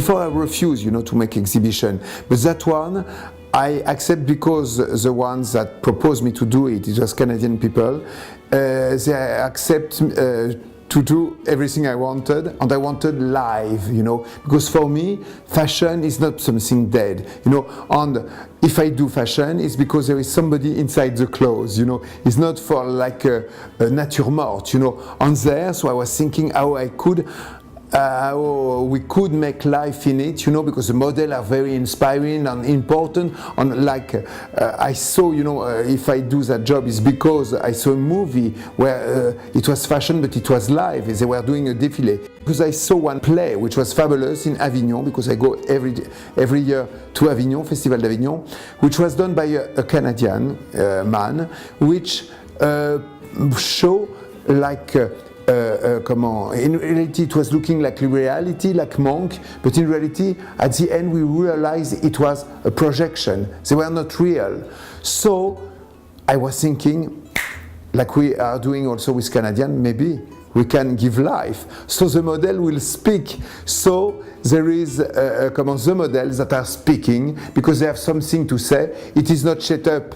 Before I refused, to make exhibition. But that one, I accept because the ones that proposed me to do it was Canadian people. They accept to do everything I wanted, and I wanted live, because for me, fashion is not something dead, and if I do fashion, it's because there is somebody inside the clothes, it's not for like a nature morte, and there, so I was thinking how I could we could make life in it, because the models are very inspiring and important. And I saw, if I do that job, is because I saw a movie where it was fashion, but it was live. They were doing a défilé. Because I saw one play which was fabulous in Avignon, because I go every year to Avignon, Festival d'Avignon, which was done by a Canadian man, which show like. In reality it was looking like reality, like Monk, but in reality at the end we realized it was a projection. They were not real. So I was thinking, like we are doing also with Canadian, maybe we can give life. So the model will speak. So there is the models that are speaking because they have something to say. It is not shut up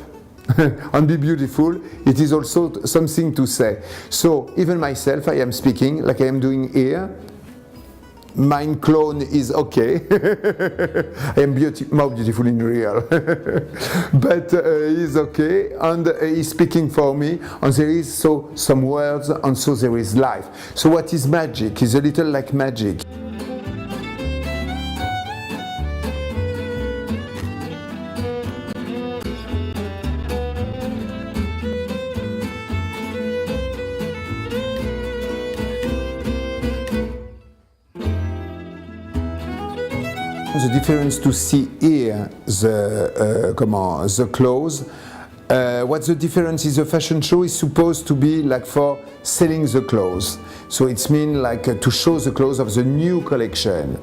and be beautiful, it is also something to say. So even myself, I am speaking like I am doing here. Mine clone is okay. I am more beautiful in real. But he's okay, and he's speaking for me, and there is some words, and so there is life. So what is magic is a little like magic. The difference to see here the clothes. What's the difference is the fashion show is supposed to be like for selling the clothes. So it's mean like to show the clothes of the new collection.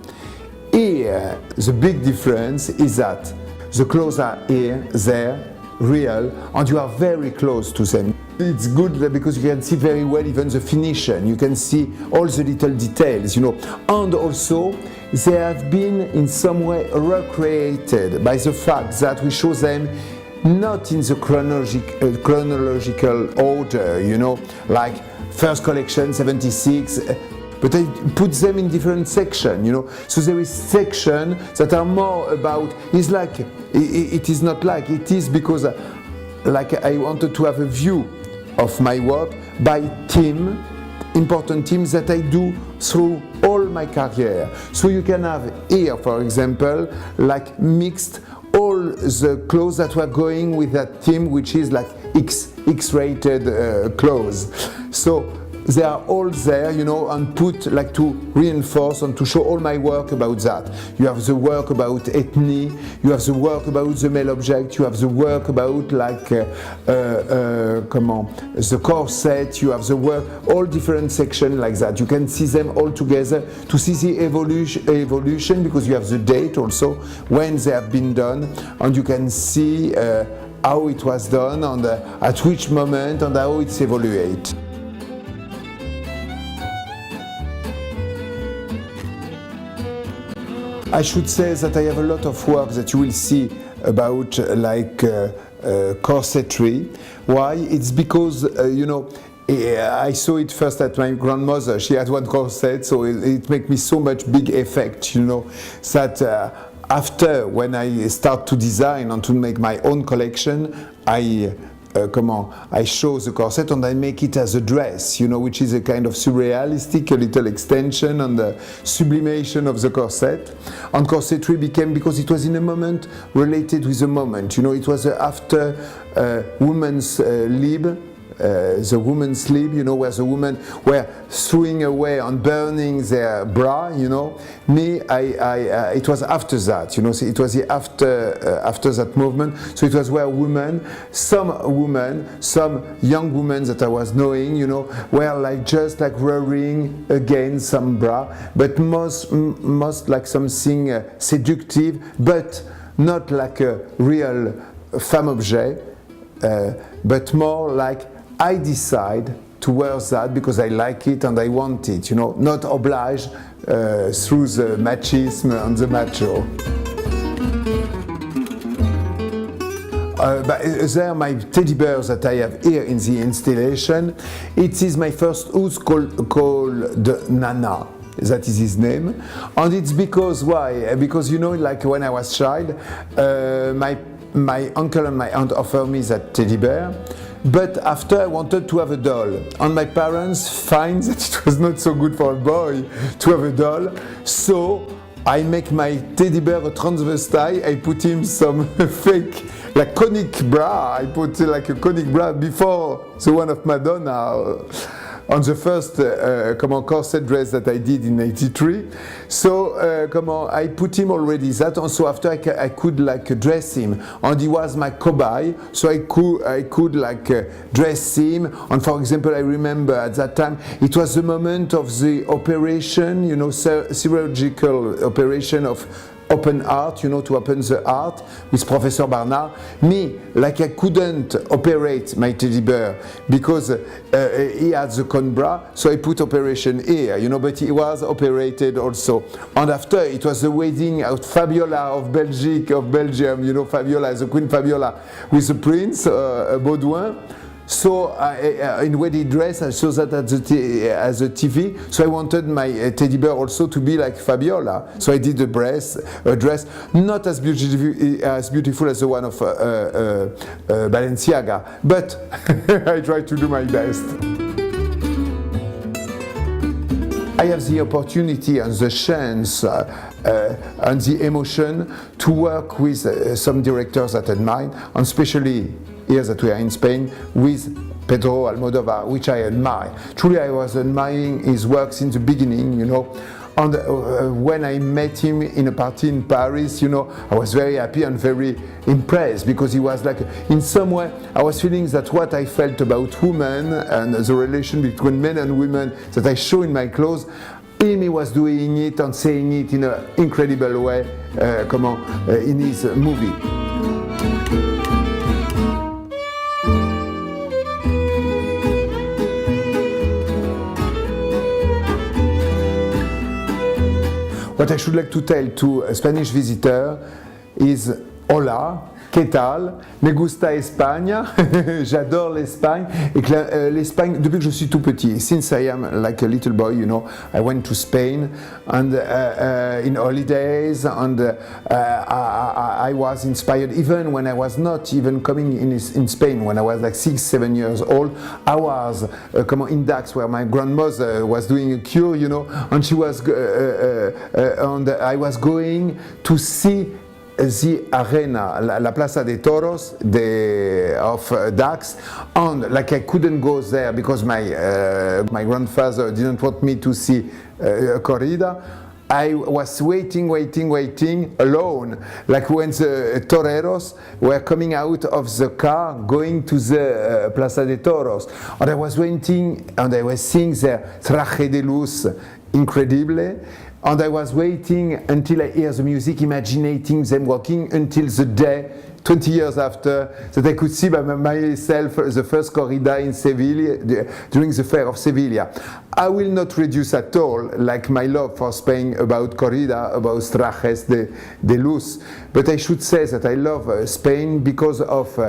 Here, the big difference is that the clothes are here, there, real, and you are very close to them. It's good because you can see very well even the finishing. You can see all the little details, and also they have been in some way recreated by the fact that we show them not in the chronological order, like first collection 76, but I put them in different sections, So there is sections that are more about, it's like, it is not like, it is because like I wanted to have a view of my work by team, important teams that I do through all my career. So you can have here, for example, like mixed all the clothes that were going with that team, which is like X-rated clothes. So they are all there, and put like to reinforce and to show all my work about that. You have the work about ethnic, you have the work about the male object, you have the work about like the corset, you have the work, all different sections like that. You can see them all together to see the evolution because you have the date also when they have been done, and you can see how it was done and at which moment and how it's evaluated. I should say that I have a lot of work that you will see about corsetry. Why? It's because, I saw it first at my grandmother. She had one corset, so it made me so much big effect, that after when I start to design and to make my own collection, I show the corset and I make it as a dress, which is a kind of surrealistic, a little extension and the sublimation of the corset. And corsetry became, because it was in a moment related with the moment, it was after women's lib, the women's lib, where the women were throwing away and burning their bra, Me, it was after that, so it was after that movement. So it was where some young women that I was knowing, were like just like wearing again some bra, but most like something seductive, but not like a real femme objet, but more like I decide to wear that because I like it and I want it, not obliged through the machismo and the macho. But there, my teddy bear that I have here in the installation, it is my first house called Nana. That is his name, and it's because why? Because you know, like when I was child, my uncle and my aunt offered me that teddy bear. But after I wanted to have a doll, and my parents find that it was not so good for a boy to have a doll, so I make my teddy bear a transvestite. I put him some fake, like conic bra. I put like a conic bra before the one of Madonna on the first corset dress that I did in '83. So I put him already that, and so after I could like dress him, and he was my cobaye, so I could like dress him. And for example, I remember at that time it was the moment of the operation, you know, chirurgical operation of open heart, you know, to open the heart with Professor Barnard. Me, like I couldn't operate my teddy bear because he had the con bra, so I put operation here, you know, but he was operated also. And after, it was the wedding of Fabiola of Belgium, you know, Fabiola, the Queen Fabiola, with the Prince Baudouin. So in wedding dress, I saw that as a TV. So I wanted my teddy bear also to be like Fabiola. So I did a dress not as beautiful as the one of Balenciaga, but I tried to do my best. I have the opportunity and the chance and the emotion to work with some directors that I admire, and especially here that we are in Spain, with Pedro Almodóvar, which I admire. Truly, I was admiring his work since the beginning, you know. And when I met him in a party in Paris, you know, I was very happy and very impressed, because he was like, in some way, I was feeling that what I felt about women and the relation between men and women that I show in my clothes, he was doing it and saying it in an incredible way, in his movie. What I should like to tell to a Spanish visitor is hola, ¿qué tal? Me gusta España, j'adore l'Espagne. Et l'Espagne, depuis que je suis tout petit, since I am like a little boy, you know, I went to Spain and in holidays, and I was inspired even when I was not even coming in Spain. When I was like 6-7 years old, I was in Dax, where my grandmother was doing a cure, you know, and she was and I was going to see the arena, la Plaza de Toros of Dax, and like I couldn't go there because my grandfather didn't want me to see a corrida. I was waiting alone, like when the toreros were coming out of the car going to the Plaza de Toros, and I was waiting and I was seeing their traje de luz incredible. And I was waiting until I hear the music, imagining them walking until the day, 20 years after, that I could see by myself the first corrida in Seville, during the fair of Sevilla. I will not reduce at all, like my love for Spain, about corrida, about trajes de luz, but I should say that I love Spain because of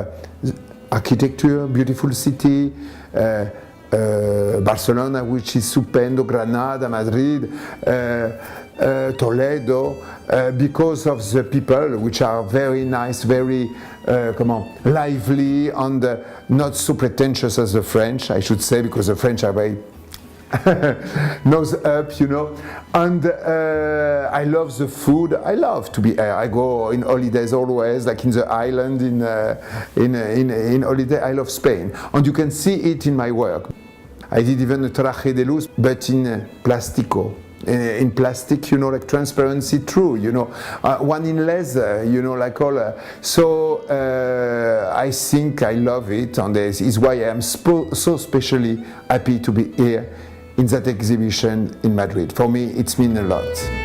architecture, beautiful city, Barcelona, which is stupendo, Granada, Madrid, Toledo, because of the people, which are very nice, very lively, and not so pretentious as the French, I should say, because the French are very nose up, you know. And I love the food. I love to be. I go in holidays always, like in the island, in holiday. I love Spain, and you can see it in my work. I did even a traje de luz, but in plastico. In plastic, you know, like transparency through, you know, one in leather, you know, like all. So I think I love it, and this is why I am so especially happy to be here in that exhibition in Madrid. For me, it's mean a lot.